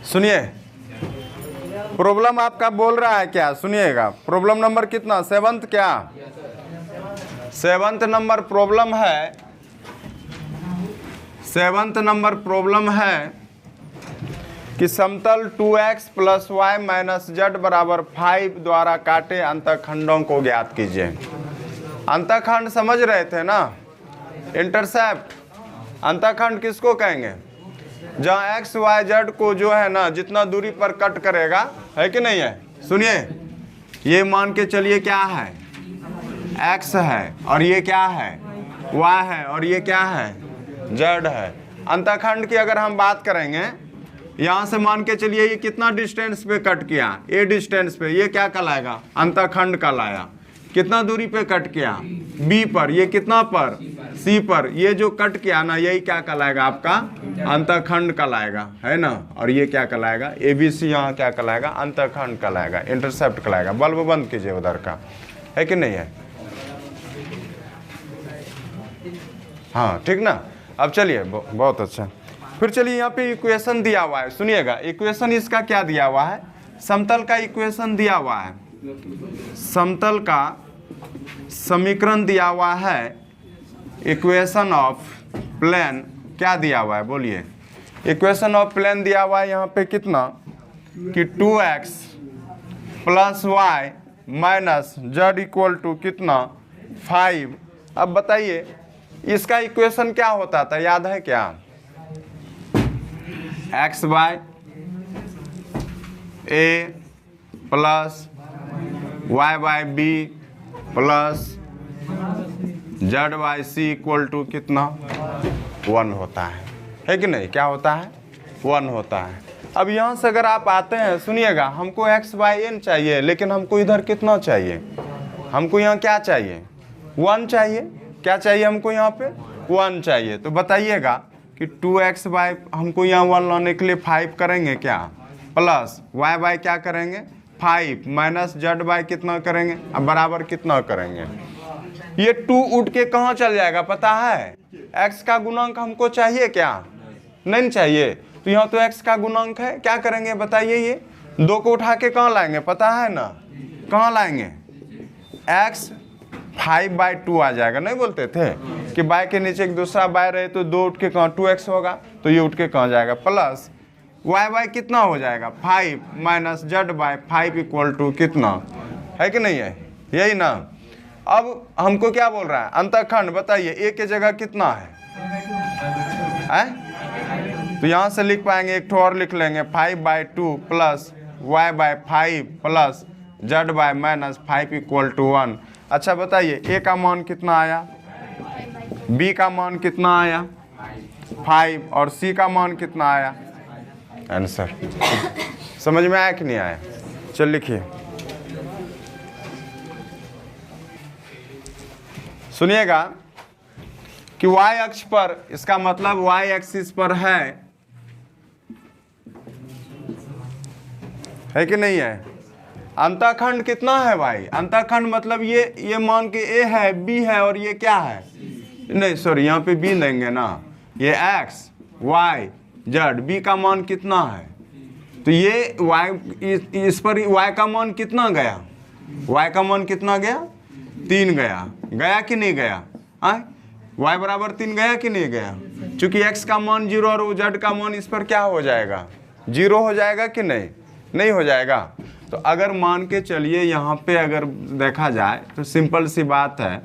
सुनिए, प्रॉब्लम आपका बोल रहा है क्या, सुनिएगा। प्रॉब्लम नंबर कितना, 7th क्या, 7th नंबर प्रॉब्लम है। 7th नंबर प्रॉब्लम है कि समतल 2x plus y minus Z बराबर 5 द्वारा काटे अंतःखंडों को ज्ञात कीजिए। अंतःखंड समझ रहे थे ना, इंटरसेप्ट। अंतःखंड किसको कहेंगे, जहाँ एक्स वाई जेड को जो है ना जितना दूरी पर कट करेगा, है कि नहीं है। सुनिए, ये मान के चलिए क्या है, एक्स है, और ये क्या है, वाई है, और ये क्या है, जेड है। अंतःखंड की अगर हम बात करेंगे, यहाँ से मान के चलिए ये कितना डिस्टेंस पे कट किया, ए डिस्टेंस पे, ये क्या कहलाएगा, अंतःखंड कहलाया। कितना दूरी पे कट किया, बी पर, ये कितना पर, सी पर, ये जो कट किया ना, यही क्या कहलाएगा, आपका अंतःखंड कहलाएगा, है ना। और ये क्या कहलाएगा, ए बी सी, यहाँ क्या कहलाएगा, अंतःखंड कहलाएगा, इंटरसेप्ट कहलाएगा। बल्ब बंद कीजिए उधर का, है कि नहीं है। हाँ ठीक ना। अब चलिए, बहुत अच्छा। फिर चलिए, यहाँ पे इक्वेशन दिया हुआ है, सुनिएगा। इक्वेशन इसका क्या दिया हुआ है, समतल का इक्वेशन दिया हुआ है, समतल का समीकरण दिया हुआ है। इक्वेशन ऑफ प्लेन क्या दिया हुआ है, बोलिए। इक्वेशन ऑफ प्लेन दिया हुआ है यहाँ पे कितना, कि 2x plus y minus z equal to कितना, 5। अब बताइए इसका इक्वेशन क्या होता था, याद है क्या, x by a plus y by b plus z by c equal to कितना, 1 होता है कि नहीं। क्या होता है, 1 होता है। अब यहाँ से अगर आप आते हैं, सुनिएगा, हमको एक्स बाई एन चाहिए, लेकिन हमको इधर कितना चाहिए, हमको यहाँ क्या चाहिए, 1 चाहिए। क्या चाहिए हमको यहाँ पे, 1 चाहिए। तो बताइएगा कि 2x बाई, हमको यहाँ 1 लाने के लिए 5 करेंगे क्या, प्लस y बाई क्या करेंगे, 5 माइनस जेड बाई कितना करेंगे, अब बराबर कितना करेंगे। ये 2 उठ के कहाँ चल जाएगा पता है, x का गुणांक हमको चाहिए क्या, नहीं चाहिए। तो यहाँ तो x का गुणांक है, क्या करेंगे बताइए, ये 2 को उठा के कहाँ लाएंगे पता है ना, कहाँ लाएंगे, x 5/2 आ जाएगा। नहीं बोलते थे कि बाय के नीचे एक दूसरा बाय रहे तो 2 उठ के कहाँ 2x होगा, तो ये उठ के कहाँ जाएगा, प्लस y बाय कितना हो जाएगा, 5 minus z by 5 equal to कितना, है कि नहीं है, यही ना। अब हमको क्या बोल रहा है, अंतःखंड बताइए, a के जगह कितना है? तो यहाँ से लिख पाएंगे, एक ठो और लिख लेंगे, 5/2 plus y by 5 plus z by minus 5 equal to 1। अच्छा बताइए, a का मान कितना आया, b का मान कितना आया, 5, और c का मान कितना आया, आंसर। समझ में आया कि नहीं आया, चल लिखिए। सुनिएगा कि y अक्ष पर, इसका मतलब y एक्सिस पर है कि नहीं है। अंतःखंड कितना है भाई, अंतःखंड मतलब ये मान के a है, b है, और ये क्या है, नहीं सॉरी यहाँ पे b लेंगे ना, ये x y z, b का मान कितना है, तो ये y, इस पर y का मान कितना गया, y का मान कितना गया, 3 गया, गया कि नहीं गया, y बराबर 3 गया कि नहीं गया। चूंकि x का मान 0 और z का मान इस पर क्या हो जाएगा, 0 हो जाएगा कि नहीं, नहीं हो जाएगा। तो अगर मान के चलिए यहाँ पे अगर देखा जाए तो सिंपल सी बात है,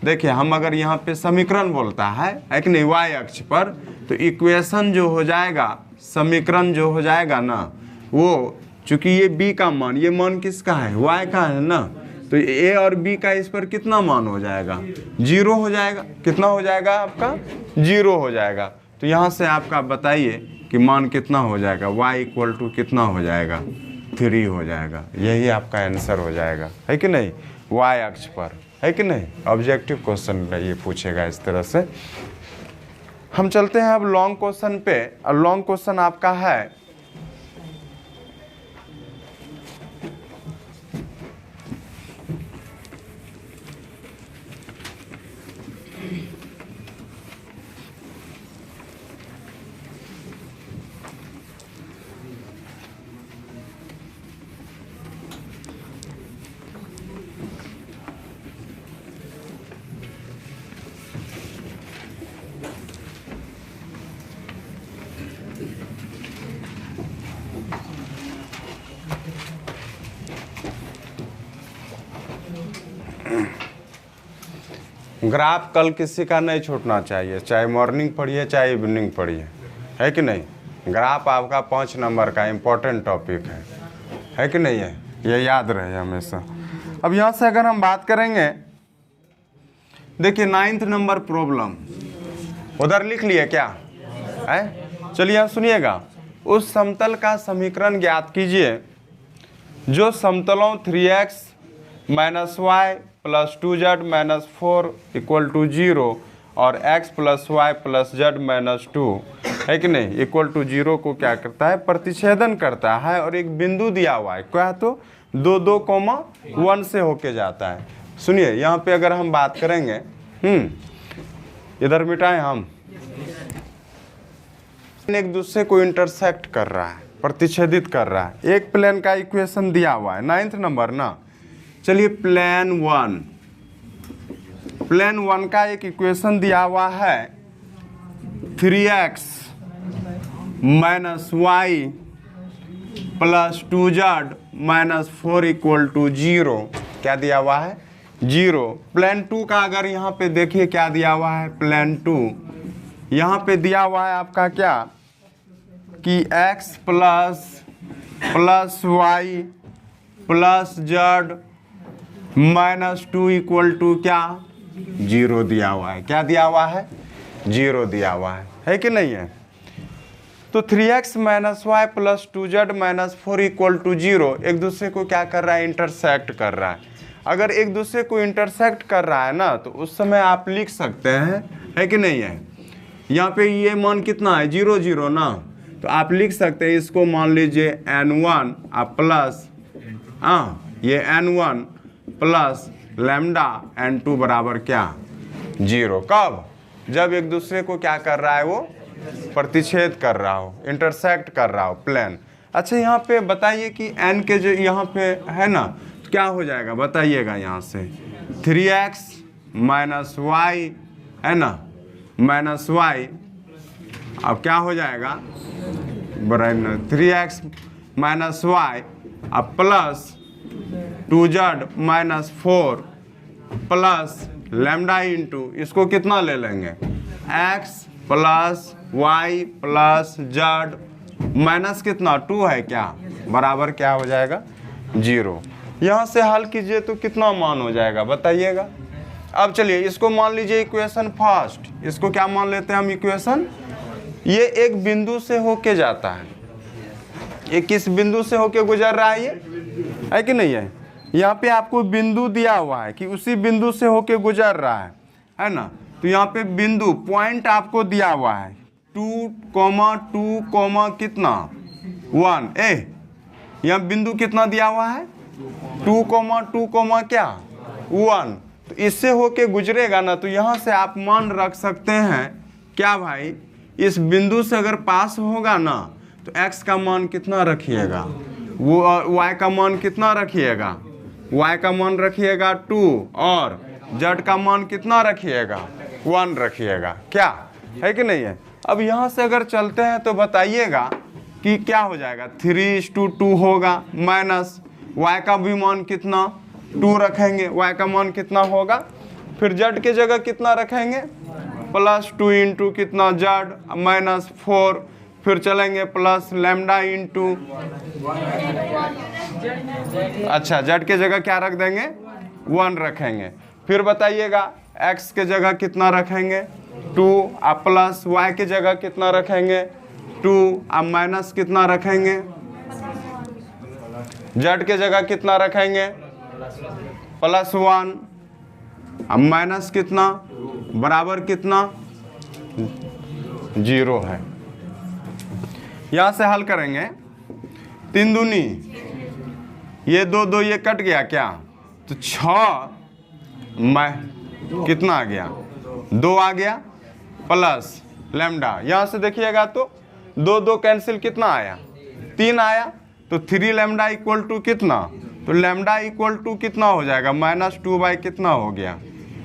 देखिए हम अगर यहाँ पे समीकरण बोलता है कि नहीं y अक्ष पर, तो इक्वेशन जो हो जाएगा, समीकरण जो हो जाएगा ना, वो चूंकि ये b का मान, ये मान किसका है, y का है ना, तो a और b का इस पर कितना मान हो जाएगा, 0 हो जाएगा। कितना हो जाएगा आपका, 0 हो जाएगा। तो यहाँ से आपका बताइए कि मान कितना हो जाएगा, y इक्वल टू कितना हो जाएगा, 3 हो जाएगा। यही आपका आंसर हो जाएगा, है कि नहीं, y अक्ष पर, है कि नहीं। ऑब्जेक्टिव क्वेश्चन ये पूछेगा इस तरह से। हम चलते हैं अब लॉन्ग क्वेश्चन पे, और लॉन्ग क्वेश्चन आपका है ग्राफ कल किसी का नहीं छूटना चाहिए, चाहे मॉर्निंग पढ़िए चाहे इवनिंग पढ़िए, है कि नहीं। ग्राफ आपका 5 नंबर का इम्पोर्टेंट टॉपिक है कि नहीं है, ये याद रहे हमेशा। अब यहाँ से अगर हम बात करेंगे, देखिए 9th नंबर प्रॉब्लम उधर लिख लिए क्या है, चलिए आप सुनिएगा। उस समतल का समीकरण ज्ञात कीजिए जो समतलों 3x - y + 2z - 4 = 0 और x + y + z - 2 है कि नहीं = 0 को क्या करता है, प्रतिच्छेदन करता है। और एक बिंदु दिया हुआ है क्या, तो 2, 2, 1 से होके जाता है। सुनिए यहाँ पे अगर हम बात करेंगे, इधर मिटाएं हम, एक दूसरे को इंटरसेक्ट कर रहा है, प्रतिच्छेदित कर रहा है। एक प्लेन का इक्वेशन दिया हुआ है 9th नंबर ना। चलिए प्लेन 1 का एक इक्वेशन दिया हुआ है 3x - y + 2z - 4 = 0। क्या दिया हुआ है, 0। प्लेन 2 का अगर यहाँ पे देखिए क्या दिया हुआ है, प्लेन 2 यहाँ पे दिया हुआ है आपका क्या कि x + y + z - 2 = क्या, 0 दिया हुआ है। क्या दिया हुआ है, 0 दिया हुआ है कि नहीं है। तो 3x - y + 2z - 4 = 0 एक दूसरे को क्या कर रहा है, इंटरसेक्ट कर रहा है। अगर एक दूसरे को इंटरसेक्ट कर रहा है ना, तो उस समय आप लिख सकते हैं, है कि नहीं है। यहाँ पे ये मान कितना है, 0, 0 ना, तो आप लिख सकते हैं इसको, मान लीजिए n1 प्लस ये n1 प्लस लैम्डा n2 बराबर क्या, 0। कब, जब एक दूसरे को क्या कर रहा है, वो प्रतिच्छेद कर रहा हो, इंटरसेक्ट कर रहा हो प्लेन। अच्छा यहाँ पे बताइए कि n के जो यहाँ पे है ना, तो क्या हो जाएगा बताइएगा। यहाँ से 3x - y है ना, -y, अब क्या हो जाएगा, 3x - y अब plus 2z - 4 plus lambda into, इसको कितना ले लेंगे, x + y + z माइनस कितना 2 है क्या, बराबर क्या हो जाएगा, 0। यहाँ से हल कीजिए तो कितना मान हो जाएगा बताइएगा। अब चलिए इसको मान लीजिए इक्वेशन फर्स्ट, इसको क्या मान लेते हैं हम, इक्वेशन। ये एक बिंदु से होके जाता है, ये किस बिंदु से होके गुजर रहा है, ये है कि नहीं है। यहाँ पे आपको बिंदु दिया हुआ है कि उसी बिंदु से होके गुजर रहा है ना। तो यहाँ पे बिंदु पॉइंट आपको दिया हुआ है 2, 2, कितना 1 यहाँ बिंदु कितना दिया हुआ है 2, 2, क्या 1। तो इससे होके गुजरेगा ना, तो यहाँ से आप मान रख सकते हैं क्या भाई, इस बिंदु से अगर पास होगा ना, तो x का मान कितना रखिएगा, वो y का मान कितना रखिएगा, y का मान रखिएगा 2 और z का मान कितना रखिएगा, 1 रखिएगा। क्या है कि नहीं है। अब यहाँ से अगर चलते हैं तो बताइएगा कि क्या हो जाएगा, 3:2 होगा, माइनस y का भी मान कितना 2 रखेंगे, y का मान कितना होगा, फिर z के जगह कितना रखेंगे, +2 इंटू कितना z -4, फिर चलेंगे प्लस लैम्डा इंटू, अच्छा z के जगह क्या रख देंगे, 1 रखेंगे। फिर बताइएगा x के जगह कितना रखेंगे 2, अब प्लस y के जगह कितना रखेंगे 2, अब माइनस कितना रखेंगे, z के जगह कितना रखेंगे +1, अब माइनस कितना बराबर कितना 0 है। यहाँ से हल करेंगे, 3 दूनी ये 2, 2 ये कट गया क्या, तो 6 कितना आ गया 2 आ गया, प्लस लैम्डा। यहाँ से देखिएगा तो 2, 2 कैंसिल कितना आया 3 आया, तो 3 लैम्डा = कितना, तो लैम्डा = कितना हो जाएगा -2 कितना हो गया।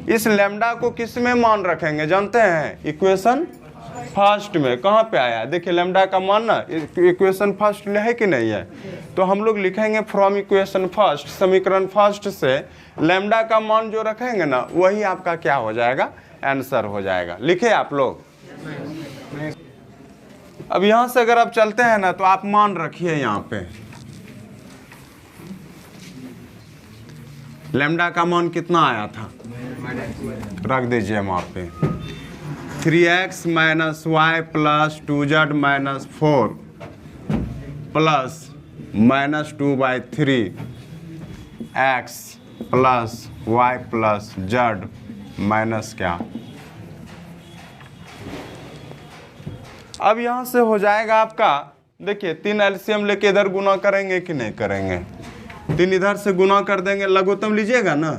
इस लैम्डा को किस में मान रखेंगे जानते हैं, इक्वेशन फर्स्ट में कहाँ पे आया, देखिए लैम्डा का मान ना इक्वेशन फर्स्ट है कि नहीं है, तो हम लोग लिखेंगे फ्रॉम इक्वेशन फर्स्ट, समीकरण फर्स्ट से लैम्डा का मान जो रखेंगे ना वही आपका क्या हो जाएगा, आंसर हो जाएगा। लिखे आप लोग। अब यहां से अगर आप चलते हैं ना तो आप मान रखिए, यहां पे लैम्डा का मान कितना आया था, रख दीजिए वहां पे 3x minus y plus 2z minus 4 plus -2/3 x plus y plus z minus क्या। अब यहां से हो जाएगा आपका, देखिए 3 एलसीएम लेके इधर गुना करेंगे कि नहीं करेंगे, 3 इधर से गुना कर देंगे, लघुत्तम लीजिएगा ना,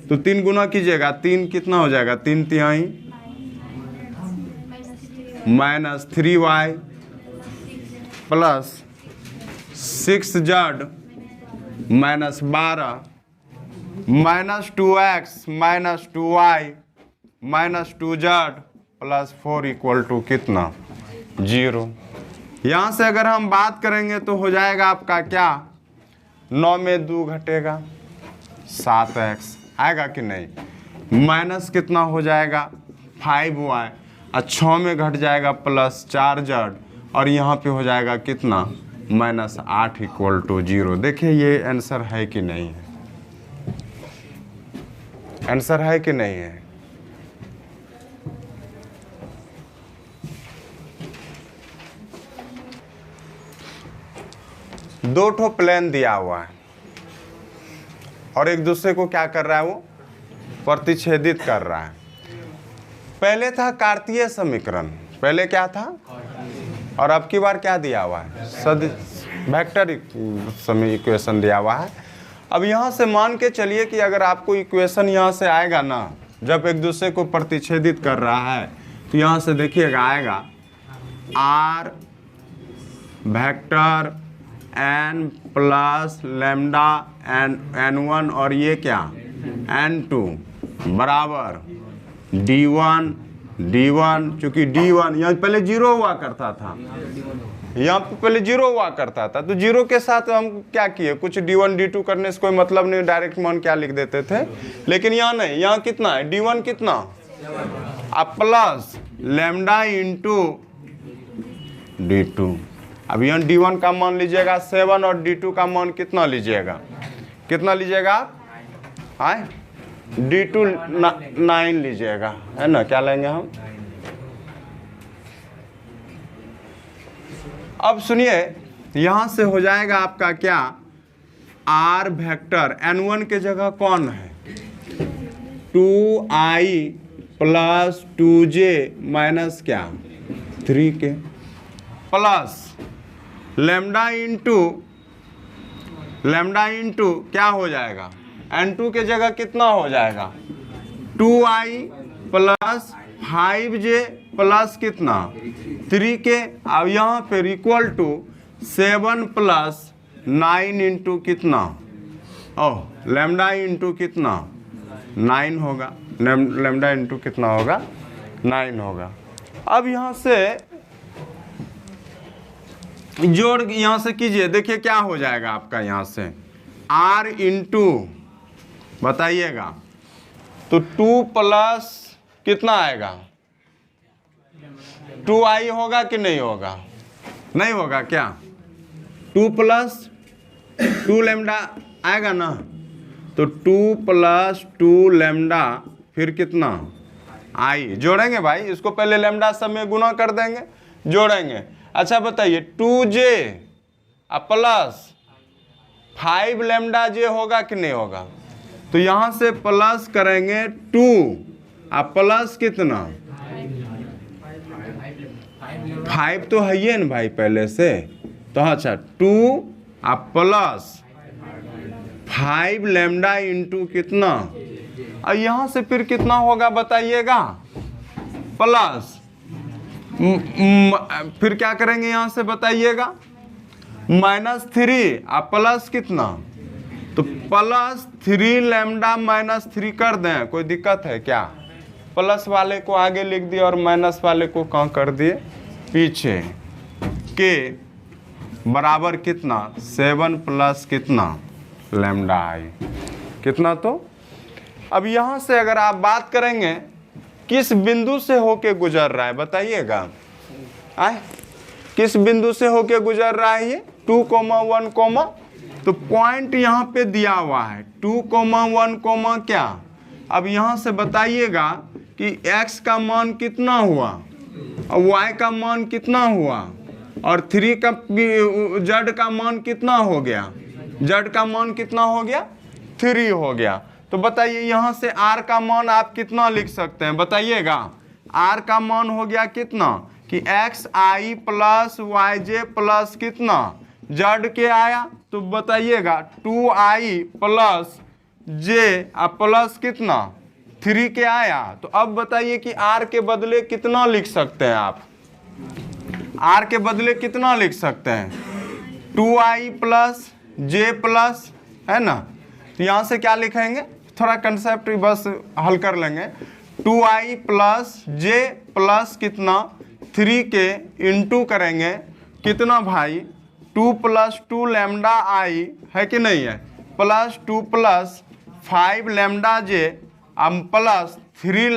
तो 3 गुना कीजिएगा, 3 कितना हो जाएगा, 3 तिहाई -3y plus 6z minus 12 -2x minus 2y minus 2z plus 4 equal to कितना, 0। यहाँ से अगर हम बात करेंगे तो हो जाएगा आपका क्या, 9 में 2 घटेगा 7x आएगा कि नहीं, माइनस कितना हो जाएगा 5y और 6 में घट जाएगा प्लस 4z और यहाँ पे हो जाएगा कितना, -8 इक्वल टू 0। देखिए ये आंसर है कि नहीं है, आंसर है कि नहीं है। दो ठो प्लेन दिया हुआ है और एक दूसरे को क्या कर रहा है, वो प्रतिच्छेदित कर रहा है। पहले था कार्तीय समीकरण, पहले क्या था, और अब की बार क्या दिया हुआ है, वेक्टर इक्वेशन दिया हुआ है। अब यहाँ से मान के चलिए कि अगर आपको इक्वेशन यहाँ से आएगा ना, जब एक दूसरे को प्रतिच्छेदित कर रहा है तो यहाँ से देखिएगा आएगा r vector n plus lambda n1 और ये क्या n2 बराबर d1 चूँकि d1 यहाँ पहले 0 हुआ करता था, यहाँ पे पहले 0 हुआ करता था, तो 0 के साथ हम क्या किए, कुछ d1 d2 करने से कोई मतलब नहीं, डायरेक्ट मान क्या लिख देते थे। लेकिन यहाँ नहीं, यहाँ कितना है, d1 कितना अब प्लस लैम्डा इंटू d2। अब यहाँ d1 का मान लीजिएगा 7 और d2 का मान कितना लीजिएगा, कितना लीजिएगा आप, आए d2 9 लीजिएगा, है ना, क्या लेंगे हम। अब सुनिए यहाँ से हो जाएगा आपका क्या, r वेक्टर n1 के जगह कौन है 2i प्लस 2j माइनस क्या 3 के प्लस लैम्डा इंटू क्या हो जाएगा, n2 के जगह कितना हो जाएगा 2i प्लस 5j प्लस कितना 3 के। अब यहाँ पर इक्वल टू 7 प्लस 9 इंटू कितना, ओह लैम्डा इंटू कितना 9 होगा, लैम्डा इंटू कितना होगा 9 होगा। अब यहाँ से जोड़ यहाँ से कीजिए, देखिए क्या हो जाएगा आपका, यहाँ से r इंटू बताइएगा तो 2 प्लस कितना आएगा 2i होगा कि नहीं होगा, नहीं होगा क्या, 2 प्लस 2 लैम्डा आएगा ना, तो 2 प्लस 2 लैम्डा फिर कितना i जोड़ेंगे भाई, इसको पहले लैम्डा सब में गुना कर देंगे, जोड़ेंगे। अच्छा बताइए 2j प्लस 5 लैम्डा j होगा कि नहीं होगा, तो यहाँ से प्लस करेंगे 2 प्लस कितना 5 तो है ही ना भाई पहले से, तो अच्छा 2 प्लस 5 लैम्डा इंटू कितना, और यहाँ से फिर कितना होगा बताइएगा प्लस फिर क्या करेंगे यहाँ से बताइएगा -3 प्लस कितना, तो +3 लैम्डा -3 कर दें, कोई दिक्कत है क्या, प्लस वाले को आगे लिख दिए और माइनस वाले को कहाँ कर दिए, पीछे। के बराबर कितना, 7 प्लस कितना, लैम्डा आई, कितना। तो अब यहाँ से अगर आप बात करेंगे किस बिंदु से होके गुजर रहा है बताइएगा, किस बिंदु से होके गुजर रहा है ये 2, 1, तो पॉइंट यहाँ पे दिया हुआ है 2, 1, क्या। अब यहाँ से बताइएगा कि x का मान कितना हुआ और y का मान कितना हुआ और 3 का z का मान कितना हो गया, z का मान कितना हो गया, 3 हो गया। तो बताइए यहाँ से r का मान आप कितना लिख सकते हैं बताइएगा। r का मान हो गया कितना कि xi प्लस yj प्लस कितना z के आया, तो बताइएगा 2i प्लस j प्लस कितना 3 के आया। तो अब बताइए कि r के बदले कितना लिख सकते हैं आप, r के बदले कितना लिख सकते हैं, 2i प्लस j प्लस, है ना। तो यहाँ से क्या लिखेंगे, थोड़ा कंसेप्ट बस हल कर लेंगे, 2i प्लस j प्लस कितना 3 के इंटू करेंगे कितना भाई 2 प्लस 2 लैम्डा आई, है कि नहीं है, प्लस 2 प्लस 5 लैम्डा जे अब प्लस 3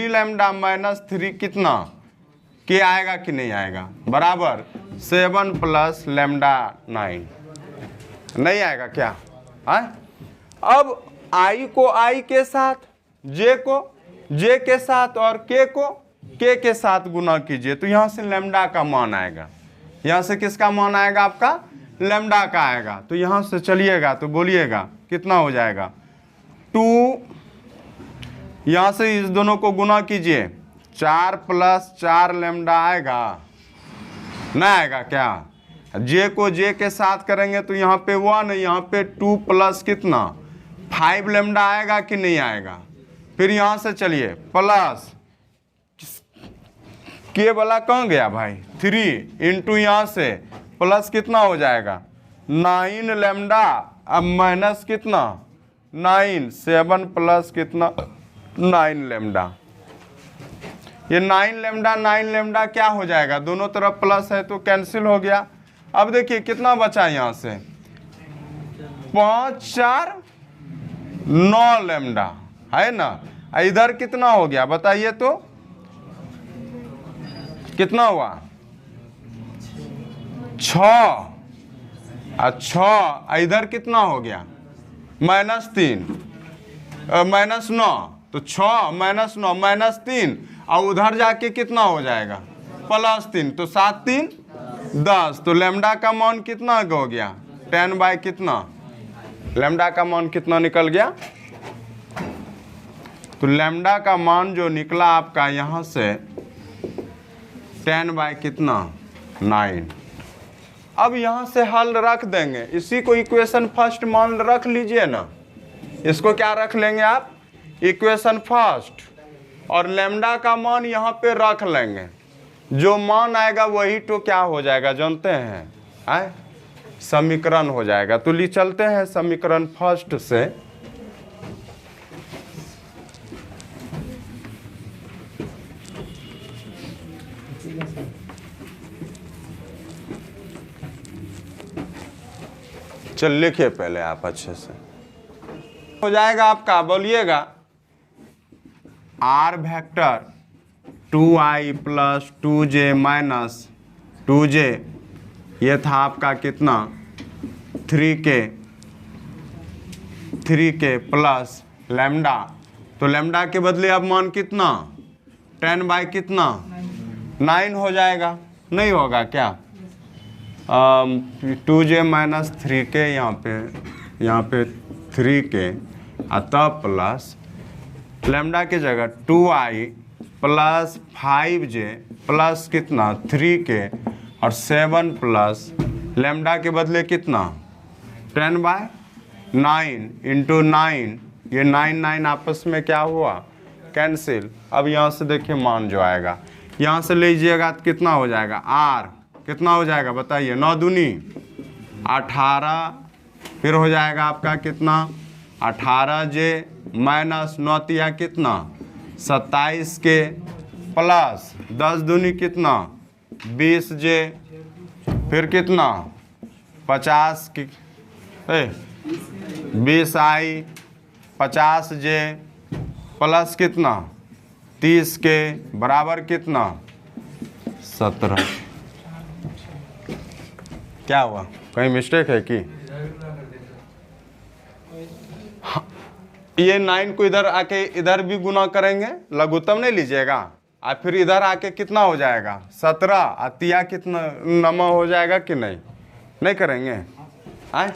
लैम्डा माइनस 3 कितना के आएगा कि नहीं आएगा, बराबर 7 प्लस लैम्डा 9, नहीं आएगा क्या है। अब आई को आई के साथ, जे को जे के साथ और के को के साथ गुना कीजिए, तो यहाँ से लैम्डा का मान आएगा, यहाँ से किसका मान आएगा, आपका लैम्डा का आएगा। तो यहाँ से चलिएगा तो बोलिएगा कितना हो जाएगा 2, यहाँ से इस दोनों को गुना कीजिए 4 प्लस 4 लैम्डा आएगा, नहीं आएगा क्या। जे को जे के साथ करेंगे तो यहाँ पे 1, यहाँ पे 2 प्लस कितना 5 लैम्डा आएगा कि नहीं आएगा। फिर यहाँ से चलिए प्लस के वाला कहाँ गया भाई 3 इंटू यहाँ से प्लस कितना हो जाएगा 9 लैम्डा अब माइनस कितना 9, 7 प्लस कितना 9 लैम्डा, ये 9 लैम्डा क्या हो जाएगा, दोनों तरफ प्लस है तो कैंसिल हो गया। अब देखिए कितना बचा यहाँ से 5, 4, 9 लैम्डा, है ना। इधर कितना हो गया बताइए तो, कितना हुआ 6, अच्छा इधर कितना हो गया -3 -9, तो 6 -9 -3 और उधर जाके कितना हो जाएगा +3, तो 7 3 10, तो लैम्डा का मान कितना हो गया 10 बाय कितना, लैम्डा का मान कितना निकल गया, तो लैम्डा का मान जो निकला आपका यहाँ से 10 बाय कितना 9। अब यहाँ से हल रख देंगे, इसी को इक्वेशन फर्स्ट मान रख लीजिए ना, इसको क्या रख लेंगे आप इक्वेशन फर्स्ट, और लैम्डा का मान यहाँ पे रख लेंगे, जो मान आएगा वही तो क्या हो जाएगा जानते हैं, समीकरण हो जाएगा। तो ले चलते हैं समीकरण फर्स्ट से, चल लिखिए पहले आप अच्छे से, हो जाएगा आपका, बोलिएगा r vector 2i plus 2j minus 2j, ये था आपका कितना 3k प्लस लैम्डा, तो लैम्डा के बदले अब मान कितना 10 बाय कितना 9 हो जाएगा, नहीं होगा क्या 2j माइनस 3k, यहाँ पे 3k अतः प्लस लैम्डा के जगह 2i प्लस 5j प्लस कितना 3k और 7 प्लस लैम्डा के बदले कितना 10 बाय 9 इंटू 9, ये 9 आपस में क्या हुआ कैंसिल। अब यहाँ से देखिए मान जो आएगा, यहाँ से लीजिएगा तो कितना हो जाएगा r, कितना हो जाएगा बताइए 9 दूनी 18, फिर हो जाएगा आपका कितना 18j माइनस 9 तिया कितना 27 के प्लस 10 दूनी कितना 20 जे, फिर कितना 50 की 20 आई 50 जे प्लस कितना 30 के बराबर कितना 17। क्या हुआ, कहीं मिस्टेक है कि ये 9 को इधर आके इधर भी गुना करेंगे, लघुत्तम नहीं लीजिएगा, और फिर इधर आके कितना हो जाएगा 17, अतिया कितना नमा हो जाएगा कि नहीं, नहीं करेंगे आए।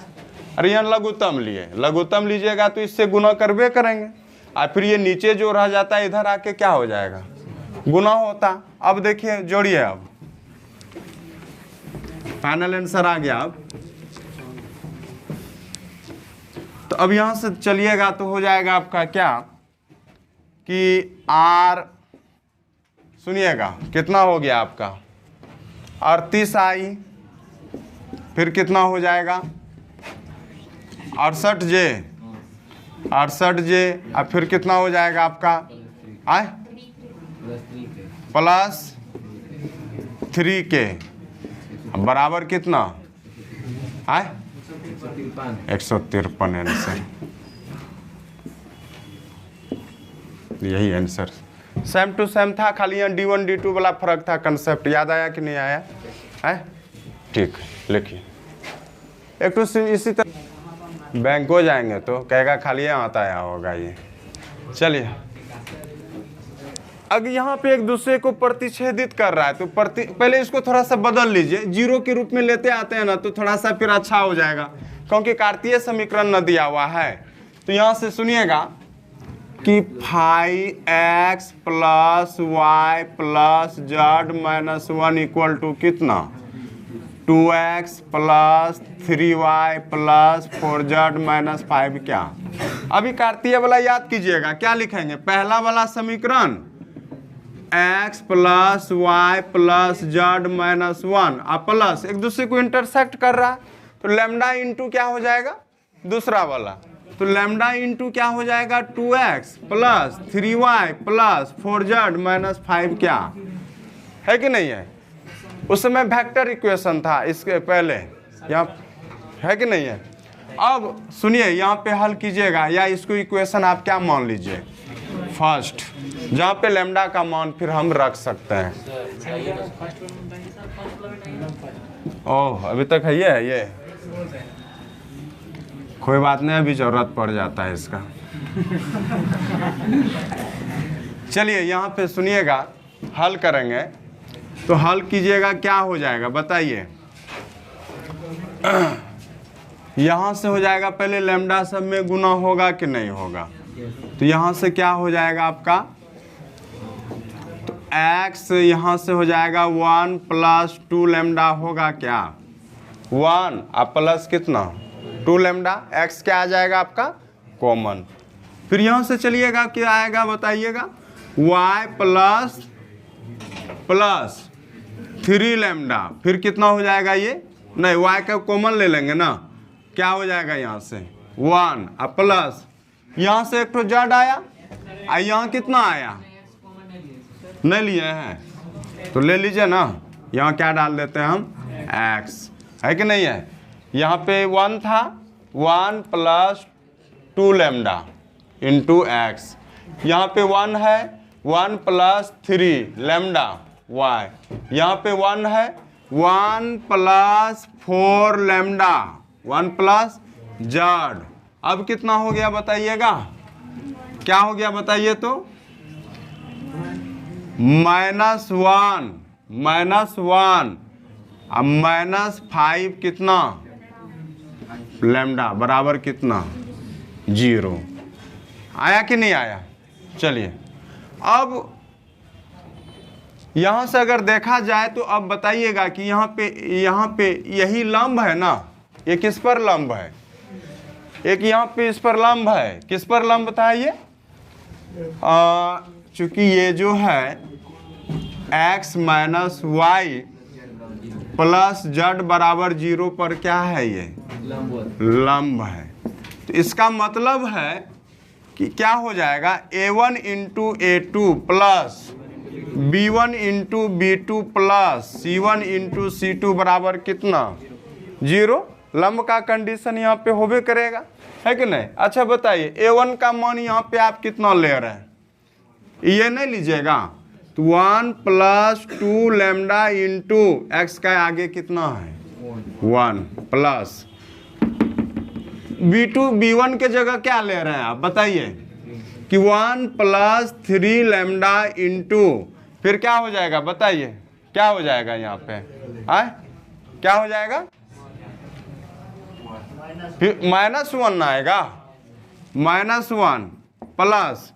अरे यहाँ लघुत्तम लिए, लघुत्तम लीजिएगा तो इससे गुना करबे करेंगे, और फिर ये नीचे जो रह जाता है इधर आके क्या हो जाएगा गुना होता। अब देखिए जोड़िए, अब फाइनल आंसर आ गया। अब तो अब यहां से चलिएगा तो हो जाएगा आपका क्या कि R, सुनिएगा कितना हो गया आपका 38 आई, फिर कितना हो जाएगा 68 जे, 68 जे, और फिर कितना हो जाएगा आपका आए प्लस 3 के बराबर कितना आए 153 आंसर। यही आंसर सेम टू सेम था, खाली यहाँ D1 D2 वाला फर्क था। कंसेप्ट याद आया कि नहीं आया है? ठीक, लिखिए। एक तो इसी तरह बैंक को जाएंगे तो कहेगा खाली यहाँ आया होगा ये। चलिए, अगर यहाँ पे एक दूसरे को प्रतिच्छेदित कर रहा है तो पहले इसको थोड़ा सा बदल लीजिए, जीरो के रूप में लेते आते हैं ना तो थोड़ा सा फिर अच्छा हो जाएगा, क्योंकि कार्तीय समीकरण न दिया हुआ है। तो यहाँ से सुनिएगा कि 5x plus y plus z minus 1 equal to कितना 2x plus 3y plus 4z minus 5 क्या। अभी कार्तीय वाला याद कीजिएगा, क्या लिखेंगे, पहला वाला समीकरण x plus y plus z minus 1 plus एक दूसरे को इंटरसेक्ट कर रहा है तो लैम्डा इंटू क्या हो जाएगा दूसरा वाला, तो लैम्डा इंटू क्या हो जाएगा 2x plus 3y plus 4z minus 5 क्या है कि नहीं है। उस समय वेक्टर इक्वेशन था, इसके पहले यहाँ है कि नहीं है। अब सुनिए यहाँ पे हल कीजिएगा, या इसको इक्वेशन आप क्या मान लीजिए फर्स्ट, जहाँ पे लैम्डा का मान फिर हम रख सकते हैं। ओह अभी तक है ये कोई बात नहीं, अभी जरूरत पड़ जाता है इसका। चलिए यहाँ पे सुनिएगा, हल करेंगे तो हल कीजिएगा, क्या हो जाएगा बताइए। यहाँ से हो जाएगा, पहले लैम्डा सब में गुना होगा कि नहीं होगा, तो यहाँ से क्या हो जाएगा आपका, तो x यहाँ से हो जाएगा 1 प्लस 2 लैम्डा होगा क्या 1 अब प्लस कितना 2 लैम्डा, x क्या आ जाएगा आपका कॉमन। फिर यहाँ से चलिएगा क्या आएगा बताइएगा, y प्लस 3 लैम्डा, फिर कितना हो जाएगा ये, नहीं y का कॉमन ले लेंगे ना, क्या हो जाएगा यहाँ से 1 अब प्लस यहाँ से एक तो जेड आया, यहाँ कितना आया नहीं लिए हैं तो ले लीजिए ना, यहाँ क्या डाल देते हैं हम x है कि नहीं है। यहाँ पे 1 था, 1 प्लस 2 लैम्डा इंटू एक्स, यहाँ पे 1 है 1 प्लस 3 लैम्डा y, यहाँ पे 1 है 1 प्लस 4 लैम्डा 1 प्लस जेड। अब कितना हो गया बताइएगा, क्या हो गया बताइए तो, -1 अब -5 कितना लैम्डा बराबर कितना 0 आया कि नहीं आया। चलिए अब यहाँ से अगर देखा जाए तो अब बताइएगा कि यहाँ पे यही लंब है ना, ये किस पर लंब है, एक यहाँ पे इस पर लंब है, किस पर लंब था ये, चूंकि ये जो है x minus y plus z बराबर 0 पर क्या है, ये लंब है। तो इसका मतलब है कि क्या हो जाएगा A1 into A2 plus B1 into B2 plus C1 into C2 बराबर कितना 0। लंब का कंडीशन यहाँ पे होबे करेगा, है कि नहीं। अच्छा बताइए A1 का मान यहाँ पे आप कितना ले रहे हैं, ये नहीं लीजिएगा तो 1 प्लस 2 लैम्डा इंटू एक्स का आगे कितना है 1 प्लस B1 के जगह क्या ले रहे हैं आप बताइए कि 1 प्लस 3 लैम्डा इंटू फिर क्या हो जाएगा बताइए, क्या हो जाएगा यहाँ पे आए, क्या हो जाएगा फिर -1 आएगा, -1 प्लस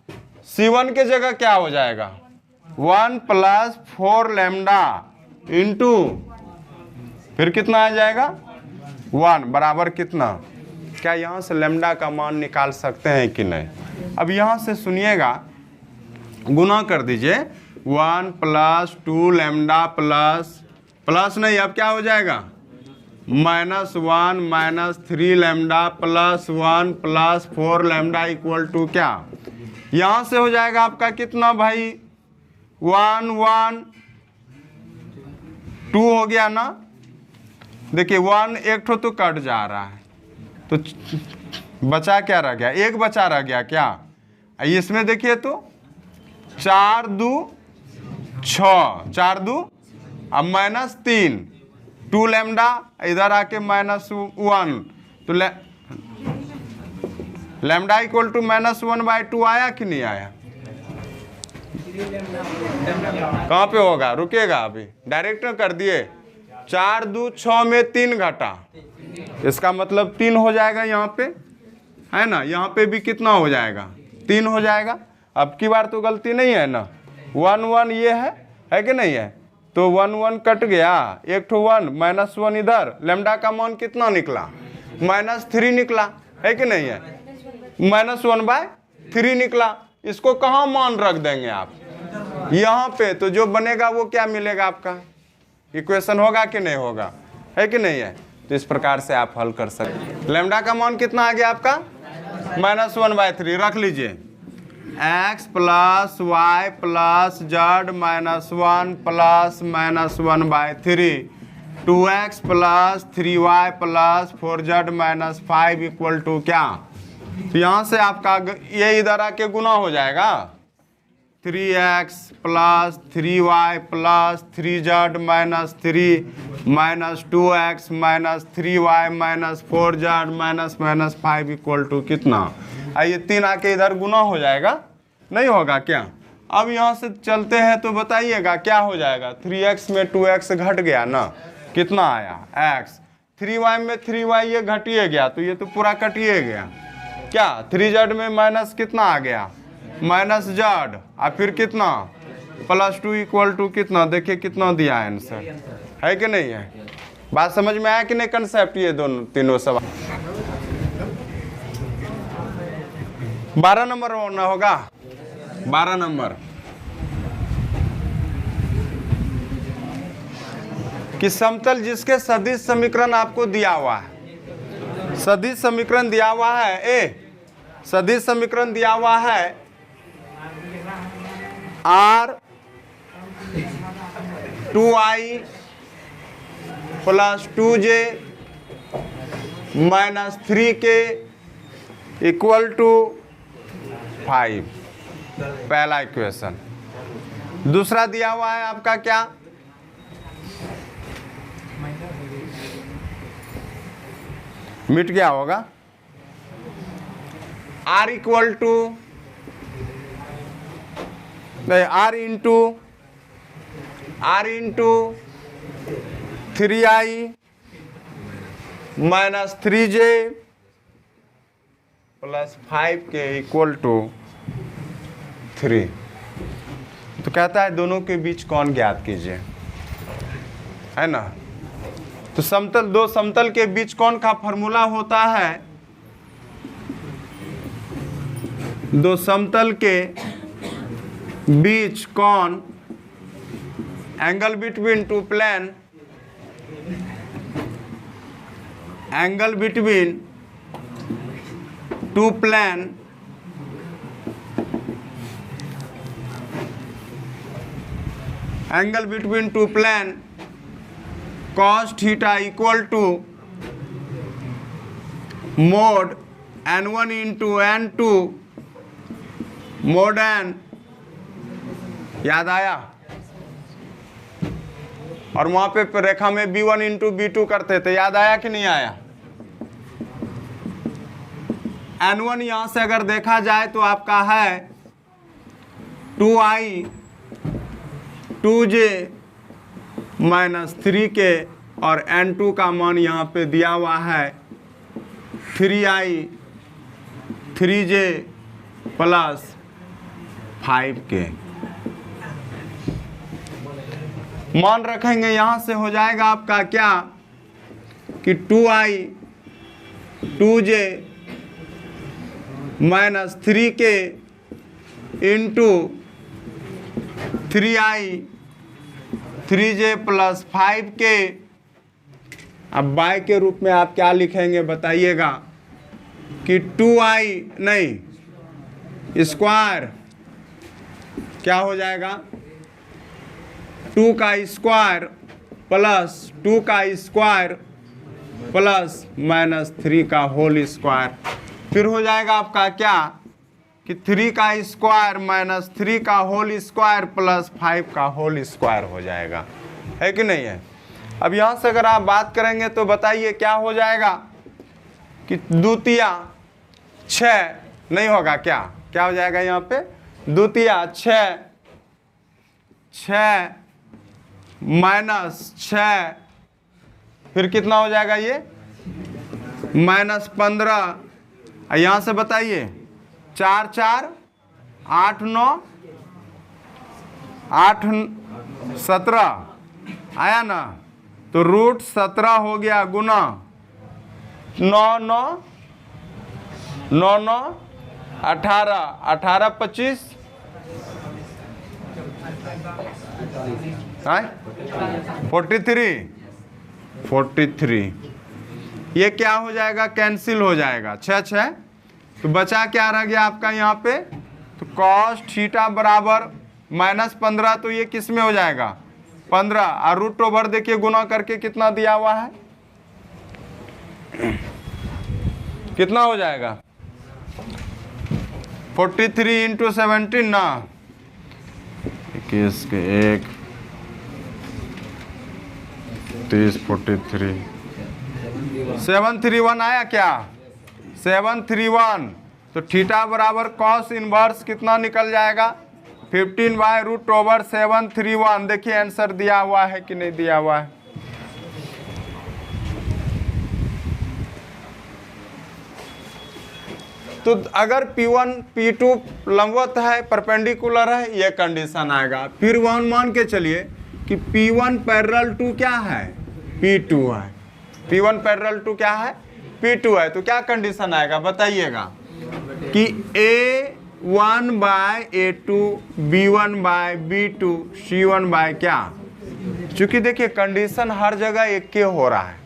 C1 के जगह क्या हो जाएगा 1 प्लस 4 लैम्डा इंटू फिर कितना आ जाएगा 1 बराबर कितना। क्या यहाँ से लैम्डा का मान निकाल सकते हैं कि नहीं। अब यहाँ से सुनिएगा गुना कर दीजिए 1 प्लस 2 लैम्डा प्लस नहीं, अब क्या हो जाएगा -1 minus 3 lambda plus 1 plus 4 lambda equal to क्या, यहाँ से हो जाएगा आपका कितना भाई 1 1 2 हो गया ना। देखिए 1 एक ठो तो कट जा रहा है तो बचा क्या रह गया, एक बचा रह गया क्या। इसमें देखिए तो 4 2 6 4 2 अब -3 2 लैम्डा इधर आके -1 तो लैम्डा इक्वल टू -1/2 आया कि नहीं आया। कहाँ पे होगा रुकेगा अभी डायरेक्ट कर दिए 4 2 6 में 3 घटा, इसका मतलब 3 हो जाएगा यहाँ पे, है ना। यहाँ पे भी कितना हो जाएगा 3 हो जाएगा। अब की बार तो गलती नहीं है ना 1 1 ये है कि नहीं है, तो 1 1 कट गया, एक ठो 1 -1 इधर, लैम्डा का मान कितना निकला -3 निकला, है कि नहीं है, -1/3 निकला। इसको कहाँ मान रख देंगे आप यहाँ पे, तो जो बनेगा वो क्या मिलेगा आपका इक्वेशन होगा कि नहीं होगा, है कि नहीं है। तो इस प्रकार से आप हल कर सकते। लैम्डा का मान कितना आ गया आपका -1/3 रख लीजिए, x प्लस वाई प्लस जेड -1 plus -1/3 2x plus 3y plus 4z -5 equal to क्या। तो यहाँ से आपका ये इधर आके गुना हो जाएगा 3x plus 3y plus 3z -3 -2x -3y -4z -5 equal to कितना। ये 3 आके इधर गुना हो जाएगा, नहीं होगा क्या। अब यहाँ से चलते हैं तो बताइएगा क्या हो जाएगा 3x में 2x घट गया ना, कितना आया x, 3y में 3y ये घटिए गया तो ये तो पूरा कटिए गया क्या, 3z में माइनस कितना आ गया -z और फिर कितना +2 इक्वल टू कितना। देखिए कितना दिया है आंसर, है कि नहीं है। बात समझ में आया कि नहीं कंसेप्ट, ये दोनों तीनों सवाल। 12 नंबर होना होगा, 12 नंबर कि समतल जिसके सदिश समीकरण आपको दिया हुआ है, सदिश समीकरण दिया हुआ है सदिश समीकरण दिया हुआ है R 2i plus 2j -3k equal to 5, पहला इक्वेशन। दूसरा दिया हुआ है आपका क्या, मिट गया होगा, R equal to R into 3i -3j plus 5k equal to 3। तो कहता है दोनों के बीच कौन ज्ञात कीजिए, है ना। तो समतल, दो समतल के बीच कौन का फॉर्मूला होता है, दो समतल के बीच कौन, angle between two plane, angle between two plane angle between two plane cos theta equal to mod n1 into n2 mod n। याद आया? और वहां पे रेखा में b1 इंटू b2 करते थे, याद आया कि नहीं आया? n1 यहां से अगर देखा जाए तो आपका है 2i 2j माइनस 3k और n2 का मान यहाँ पे दिया हुआ है 3i 3j प्लस 5k। मान रखेंगे, यहाँ से हो जाएगा आपका क्या कि 2i 2j minus 3k into 3i 3j plus 5k। अब बाय के रूप में आप क्या लिखेंगे बताइएगा कि 2i नहीं स्क्वायर क्या हो जाएगा 2 का स्क्वायर प्लस 2 का स्क्वायर प्लस माइनस 3 का होल स्क्वायर। फिर हो जाएगा आपका क्या कि 3 का स्क्वायर माइनस 3 का होल स्क्वायर प्लस 5 का होल स्क्वायर हो जाएगा, है कि नहीं है? अब यहाँ से अगर आप बात करेंगे तो बताइए क्या हो जाएगा कि द्वितीया 6 नहीं होगा, क्या हो जाएगा यहाँ पे द्वितीया 6 माइनस 6 फिर कितना हो जाएगा ये माइनस 15। यहाँ से बताइए 4 4 8 9 8 17 आया ना, तो रूट 17 हो गया गुना 9 9 9 9 18 18 25 43 ये क्या हो जाएगा कैंसिल हो जाएगा 6 6। तो बचा क्या रह गया आपका यहाँ पे तो cos थीटा बराबर माइनस 15, तो ये किस में हो जाएगा 15 और रूट ओवर देखिए गुना करके कितना दिया हुआ है कितना हो जाएगा 43 इंटू 17 ना 21 के 1 30 43 731 आया क्या 731। तो थीटा बराबर कॉस इनवर्स कितना निकल जाएगा 15 बाय रूट ओवर 731। देखिए आंसर दिया हुआ है कि नहीं दिया हुआ है। तो अगर P1 P2 लंबवत है परपेंडिकुलर है ये कंडीशन आएगा। फिर वह मान के चलिए कि P1 पैरेलल टू क्या है P2 है, P1 पैरेलल टू क्या है P2 है। तो क्या कंडीशन आएगा बताइएगा कि A1 by A2 B1 by B2 C1 bye क्या। चूंकि देखिए कंडीशन हर जगह एक के हो रहा है,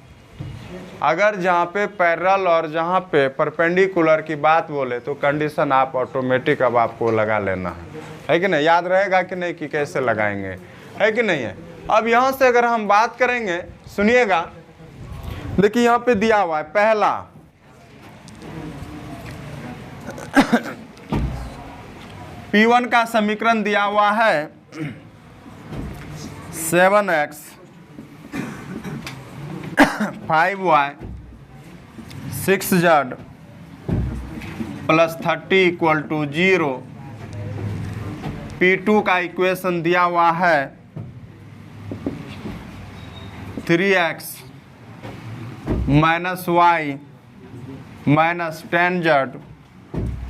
अगर जहाँ पे पैरेलल और जहाँ पे परपेंडिकुलर की बात बोले तो कंडीशन आप ऑटोमेटिक अब आपको लगा लेना है कि नहीं। याद रहेगा कि नहीं कि कैसे लगाएंगे, है कि नहीं है। अब यहाँ से अगर हम बात करेंगे सुनिएगा, देखिए यहाँ पे दिया हुआ है पहला P1 का समीकरण दिया हुआ है 7x 5y 6z plus 30 equal to 0। P2 का इक्वेशन दिया हुआ है 3x minus y minus 10z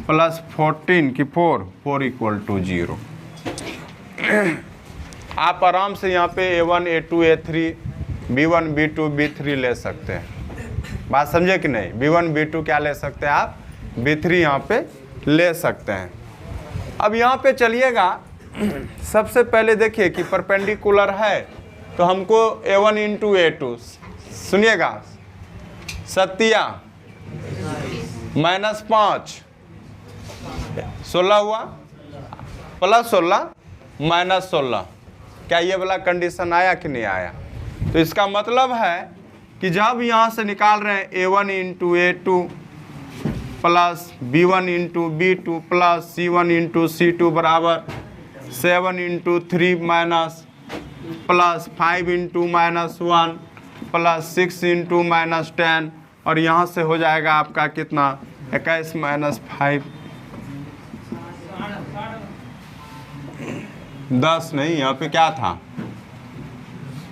plus 14 की 4 इक्वल टू 0। आप आराम से यहाँ पे A1 A2 A3 B1 B2 B3 ले सकते हैं। बात समझे कि नहीं। B1 B2 क्या ले सकते हैं आप B3 यहाँ पे ले सकते हैं। अब यहाँ पे चलिएगा सबसे पहले देखिए कि परपेंडिकुलर है तो हमको A1 इंटू A2 सुनिएगा सत्या माइनस 5 16 हुआ प्लस 16 माइनस 16 क्या ये वाला कंडीशन आया कि नहीं आया? तो इसका मतलब है कि जब यहाँ से निकाल रहे हैं A1 into A2 plus B1 into B2 plus C1 into C2 बराबर 7 into 3 minus plus 5 into -1 plus 6 into -10 और यहाँ से हो जाएगा आपका कितना 21 माइनस 5 10 नहीं, यहाँ पे क्या था?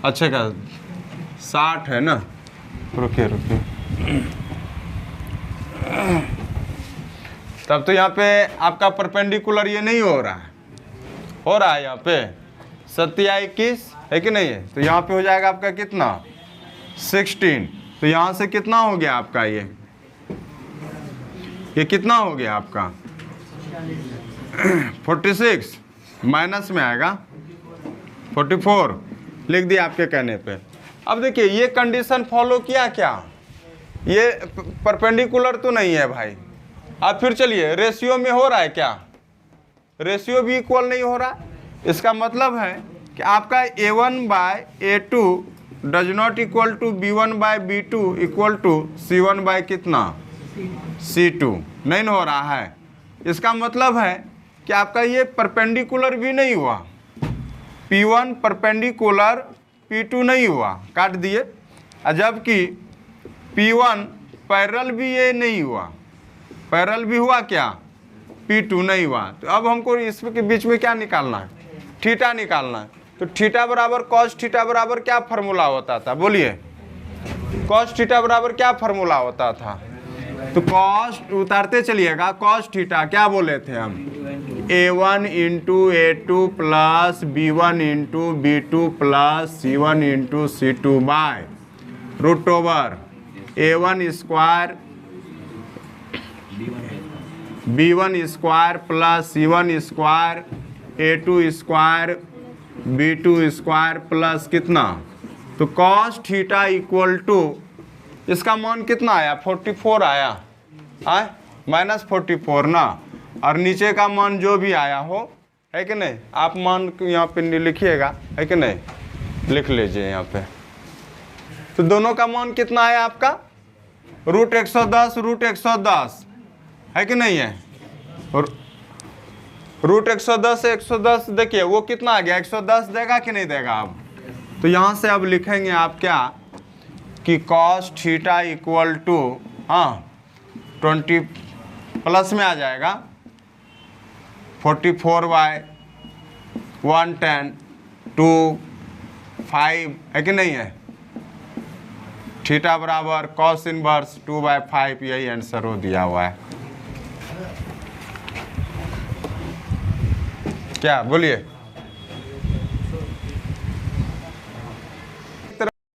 अच्छा का 60 है ना, रुकिए रुकिए। तब तो यहाँ पे आपका परपेंडिकुलर ये नहीं हो रहा है यहाँ पे 21 है कि नहीं है? तो यहाँ पे हो जाएगा आपका कितना 16। तो यहाँ से कितना हो गया आपका ये कितना हो गया आपका 46 माइनस में आएगा 44 लिख दिया आपके कहने पे। अब देखिए ये कंडीशन फॉलो किया क्या? ये परपेंडिकुलर तो नहीं है भाई। अब फिर चलिए रेशियो में हो रहा है क्या? रेशियो भी इक्वल नहीं हो रहा। इसका मतलब है कि आपका A1 by A2 does not equal to B1 by B2 equal to C1 by कितना C2 नहीं हो रहा है। इसका मतलब है कि आपका ये परपेंडिकुलर भी नहीं हुआ, P1 परपेंडिकुलर P2 नहीं हुआ, काट दिए। जबकि P1 पैरेलल भी ये नहीं हुआ, पैरेलल भी हुआ क्या P2 नहीं हुआ। तो अब हमको इसके बीच में क्या निकालना है? थीटा निकालना है। तो थीटा बराबर कॉस थीटा बराबर क्या फार्मूला होता था? बोलिए कॉस थीटा बराबर क्या फार्मूला होता था? तो कॉस उतारते चलिएगा, कॉस थीटा क्या बोले थे हम? A1 into A2 plus B1 into B2 plus C1 into C2 by root over A1 square B1 square plus C1 square A2 square B2 square plus कितना? तो कॉस थीटा इक्वल टू इसका मान कितना आया 44 आया माइनस 44 ना, और नीचे का मान जो भी आया हो है कि नहीं, आप मान यहाँ पे लिखिएगा है कि नहीं, लिख लीजिए यहाँ पे। तो दोनों का मान कितना आया आपका रूट 110 है कि नहीं है? और रूट 110 देखिए वो कितना आ गया 110 देगा कि नहीं देगा? अब तो यहाँ से अब लिखेंगे आप क्या कि cos theta equal to 20 plus में आ जाएगा 44 बाय 110 टू 5 है कि नहीं है? थीटा बराबर कॉस इनवर्स 2/5, यही आंसर हो दिया हुआ है। क्या बोलिए?